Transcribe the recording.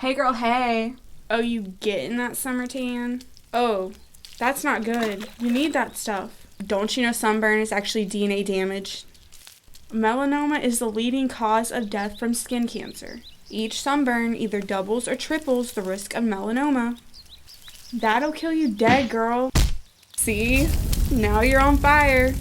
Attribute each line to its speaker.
Speaker 1: Hey girl, hey.
Speaker 2: Oh, you getting that summer tan? Oh, that's not good. You need that stuff. Don't you know sunburn is actually DNA damage? Melanoma is the leading cause of death from skin cancer. Each sunburn either doubles or triples the risk of melanoma. That'll kill you dead, girl. See? Now you're on fire.